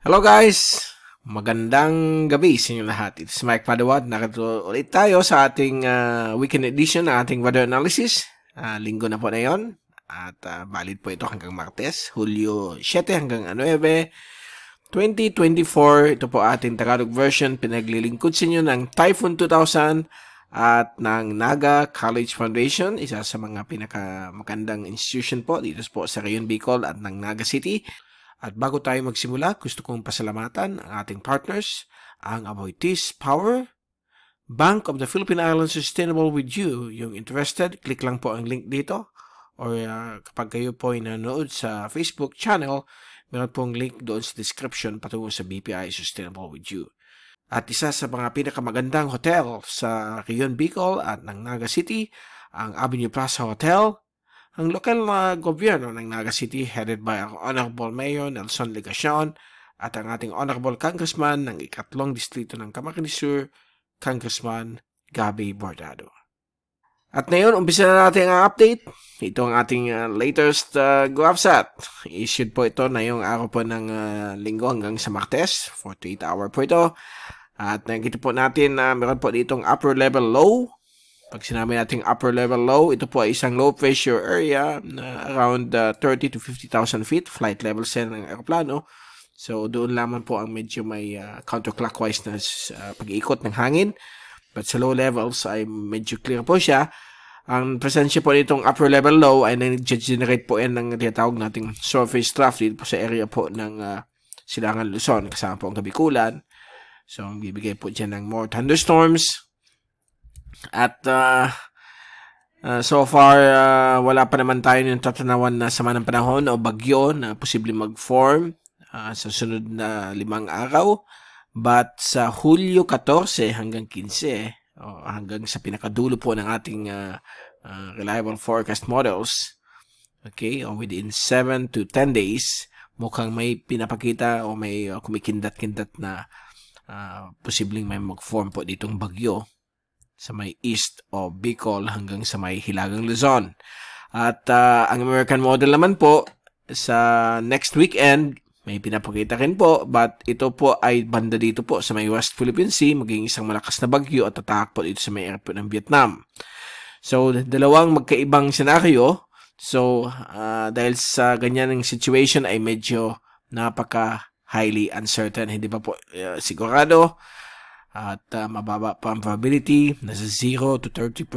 Hello guys! Magandang gabi sa inyo lahat. It's Mike Padawad. Nakatuloy ulit tayo sa ating weekend edition ng ating weather analysis. Linggo na po na yun. At valid po ito hanggang Martes, Hulyo 7 hanggang 9, 2024. Ito po ating Tagalog version. Pinaglilingkod sa inyo ng Typhoon 2000 at ng Naga College Foundation. Isa sa mga pinakamagandang institution po dito po sa Rayon Bicol at ng Naga City. At bago tayo magsimula, gusto kong pasalamatan ang ating partners, ang Aboitiz Power, Bank of the Philippine Islands Sustainable with You. Yung interested, click lang po ang link dito. Or kapag kayo po ay nanonood sa Facebook channel, meron pong link doon sa description patungo sa BPI Sustainable with You. At isa sa mga pinakamagandang hotel sa Rayon Bicol at ng Naga City, ang Avenue Plaza Hotel. Ang lokal na gobyerno ng Naga City headed by ang Honorable Mayor Nelson Legacion at ang ating Honorable Congressman ng ikatlong distrito ng Camarines Sur, Congressman Gabby Bordado. At ngayon, umpisa na natin ang update. Ito ang ating latest GovSat. Issued po ito na yung araw po ng linggo hanggang sa Martes. 48 hour po ito. At nakikita po natin na meron po ditong upper level low. Pag sinabi natin upper level low, ito po ay isang low pressure area na around 30 to 50,000 feet, flight level sen ng aeroplano. So, doon lamang po ang medyo may counterclockwise na pag-iikot ng hangin. But sa low levels ay medyo clear po siya. Ang presensya po nitong upper level low ay nag-generate po yan ng tinatawag nating surface trough dito po sa area po ng Silangan Luzon, kasama po ang Kabikulan. So, ang bibigay po dyan ng more thunderstorms. At so far, wala pa naman tayo ng tatanawan na sama ng panahon o bagyo na posibleng mag-form sa sunod na 5 araw. But sa Hulyo 14 hanggang 15, hanggang sa pinakadulo po ng ating reliable forecast models, okay, within 7 to 10 days, mukhang may pinapakita o may kumikindat-kindat na posibleng may mag-form po ditong bagyo sa may east o Bicol hanggang sa may Hilagang Luzon. At ang American model naman po, sa next weekend, may pinapakita rin po, but ito po ay banda dito po sa may West Philippine Sea, maging isang malakas na bagyo at tatak po dito sa may airport ng Vietnam. So, dalawang magkaibang senaryo. So, dahil sa ganyan ng situation ay medyo highly uncertain. Hindi pa po sigurado. At mababa pa ang probability, nasa 0 to 30%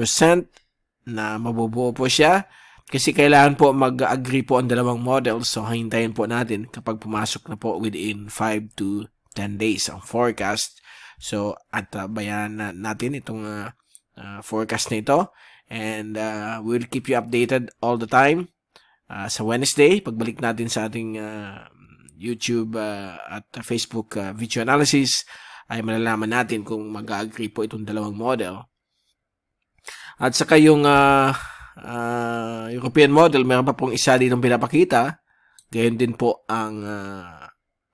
na mabubuo po siya. Kasi kailangan po mag-agree po ang dalawang models. So, hintayin po natin kapag pumasok na po within 5 to 10 days ang forecast. So, at bayan natin itong forecast na ito. And we'll keep you updated all the time. Sa Wednesday, pagbalik natin sa ating YouTube at Facebook video analysis, ay malalaman natin kung mag-agree po itong dalawang model. At saka yung European model, meron pa pong isa ditong pinapakita. Gayon din po ang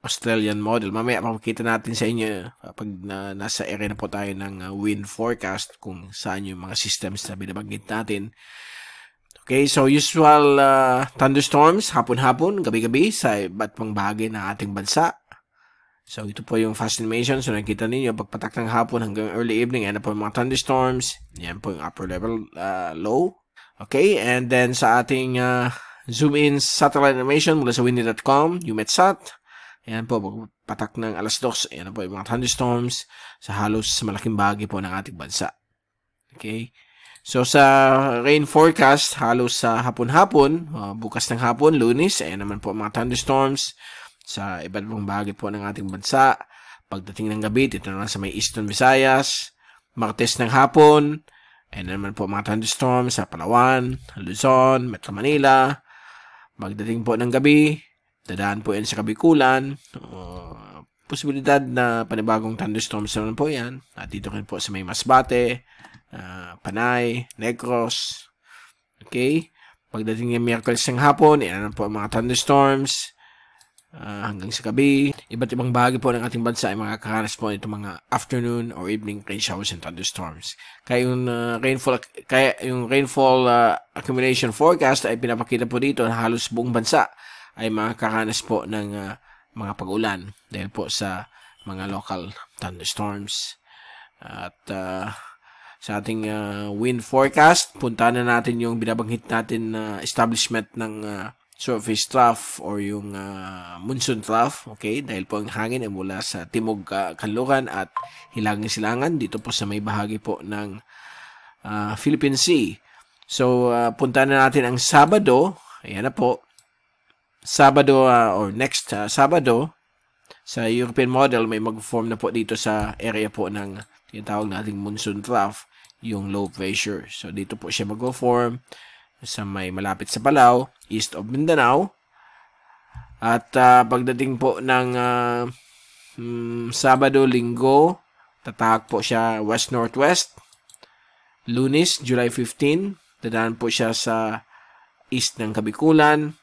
Australian model. Mamaya papakita natin sa inyo pag nasa area na po tayo ng wind forecast kung saan yung mga systems na binabanggit natin. Okay, so usual thunderstorms, hapon-hapon, gabi-gabi sa iba't pang bahagi ng ating bansa. So, ito po yung fast animation. So, nakikita ninyo, pagpatak ng hapon hanggang early evening, yan po yung mga thunderstorms. Yan po yung upper level low. Okay, and then sa ating zoom in satellite animation mula sa windy.com, UMETSAT. Yan po, pagpatak ng alas 2. Yan po yung mga thunderstorms sa halos sa malaking bahagi po ng ating bansa. Okay, so sa rain forecast, halos sa hapon-hapon, bukas ng hapon, Lunes, ayan naman po mga thunderstorms sa iba't ibang bahagi po ng ating bansa. Pagdating ng gabi, dito naman sa may Eastern Visayas. Martes ng hapon, ayan naman po mga thunderstorms sa Palawan, Luzon, Metro Manila. Pagdating po ng gabi, dadaan po yan sa Kabikulan. Posibilidad na panibagong thunderstorms naman po yan. At dito rin po sa may Masbate, Panay, Negros. Okay? Pagdating ng Miyerkules ng hapon, ayan naman po mga thunderstorms. Hanggang sa gabi, iba't ibang bahagi po ng ating bansa ay makakaranas po nito mga afternoon or evening rain showers and thunderstorms. Kaya yung rainfall accumulation forecast ay pinapakita po dito na halos buong bansa ay makakaranas po ng mga pag-ulan dahil po sa mga local thunderstorms. At sa ating wind forecast, punta na natin yung binabanggit natin na establishment ng surface trough or yung monsoon trough. Okay, dahil po ang hangin ay mula sa timog kanluran at hilagang silangan dito po sa may bahagi po ng Philippine Sea. So punta na natin ang Sabado. Ayan na po. Sabado or next Sabado sa European model may mag-form na po dito sa area po ng tinatawag nating monsoon trough, yung low pressure. So dito po siya mag-form sa may malapit sa Palau, east of Mindanao. At pagdating po ng Sabado, Linggo, tatahak po siya west-northwest. Lunes, July 15, dadaan po siya sa east ng Kabikulan.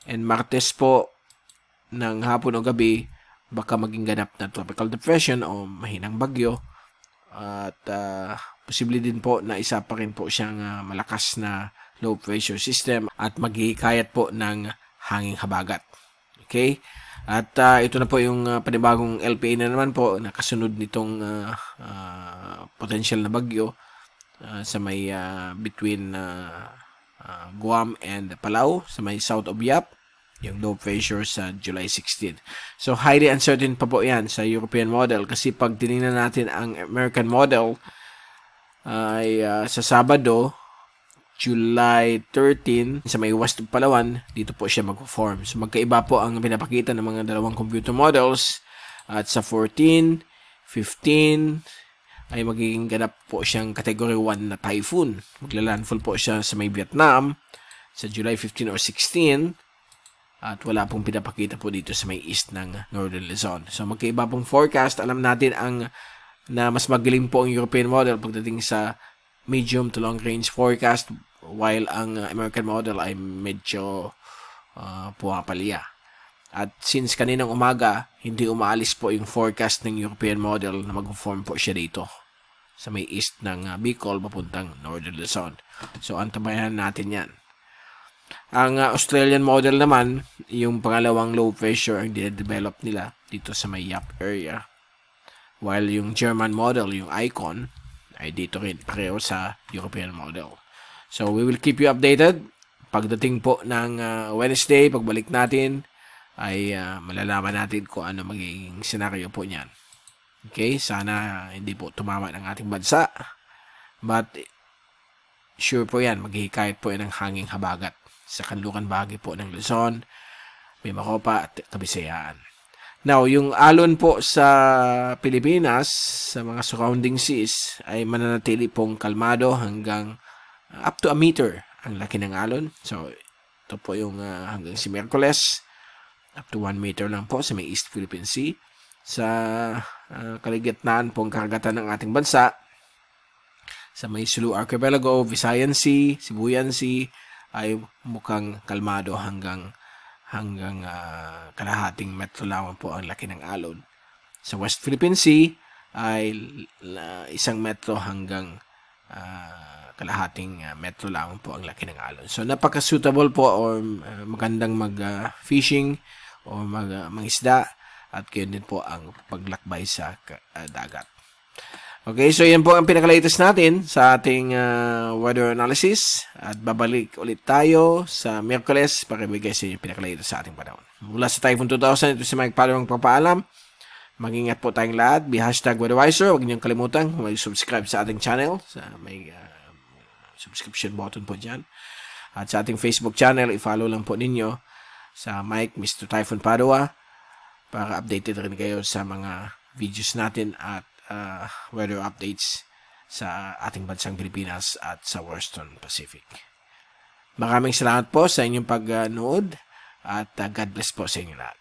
And Martes po ng hapon o gabi, baka maging ganap na tropical depression o mahinang bagyo. At posible din po na isa pa rin po siyang malakas na low pressure system at maghihikayat po ng hanging habagat. Okay? At ito na po yung panibagong LPA na naman po na kasunod nitong potential na bagyo sa may between Guam and Palau, sa may south of Yap, yung low pressure sa July 16. So, highly uncertain pa po yan sa European model kasi pag tinignan natin ang American model ay sa Sabado, July 13, sa may west of Palawan, dito po siya mag-form. So, magkaiba po ang pinapakita ng mga dalawang computer models at sa 14, 15, ay magiging ganap po siyang category 1 na typhoon. Maglalandfall po siya sa may Vietnam sa July 15 or 16. At wala pong pinapakita po dito sa may east ng Northern Luzon. So magkaiba pong forecast. Alam natin na mas magaling po ang European model pagdating sa medium to long range forecast, while ang American model ay medyo pumapalya. At since kaninang umaga, hindi umaalis po yung forecast ng European model na mag-form po siya dito sa may east ng Bicol papuntang Northern Luzon. So antabayan natin yan. Ang Australian model naman, yung pangalawang low pressure ang dinedevelop nila dito sa may Yap area. While yung German model, yung Icon, ay dito rin pareho sa European model. So we will keep you updated. Pagdating po ng Wednesday, pagbalik natin, ay malalaman natin kung ano magiging senaryo po niyan. Okay, sana hindi po tumama ng ating bansa. But sure po yan, maghihikayat po yan ng hanging habagat sa kanluran bahagi po ng Luzon, Mimaropa at Kabisayaan. Now, yung alon po sa Pilipinas, sa mga surrounding seas, ay mananatili pong kalmado hanggang up to a meter ang laki ng alon. So, ito po yung hanggang si Miyerkules, up to 1 meter lang po sa may East Philippine Sea. Sa kaligitnaan pong karagatan ng ating bansa, sa may Sulu Archipelago, Visayan Sea, Sibuyan Sea, ay mukhang kalmado hanggang kalahating metro lamang po ang laki ng alon. Sa West Philippine Sea ay 1 metro hanggang kalahating metro lamang po ang laki ng alon. So napaka-suitable po or magandang mag-fishing o mangisda at gayon din po ang paglakbay sa dagat. Okay, so yan po ang pinaka-latest natin sa ating weather analysis at babalik ulit tayo sa Miyerkules para ibigay sa inyo yung pinaka-latest sa ating panahon. Mula sa Typhoon 2000, ito si Mike Palomang papaalam. Mag-ingat po tayong lahat. Be #WeatherWiser. Huwag niyong kalimutan mag-subscribe sa ating channel. May subscription button po dyan. At sa ating Facebook channel, i-follow lang po ninyo sa Mike Mr. Typhoon Padua para updated rin kayo sa mga videos natin at weather updates sa ating bansang Pilipinas at sa Western Pacific. Maraming salamat po sa inyong pag-nood at God bless po sa inyo lahat.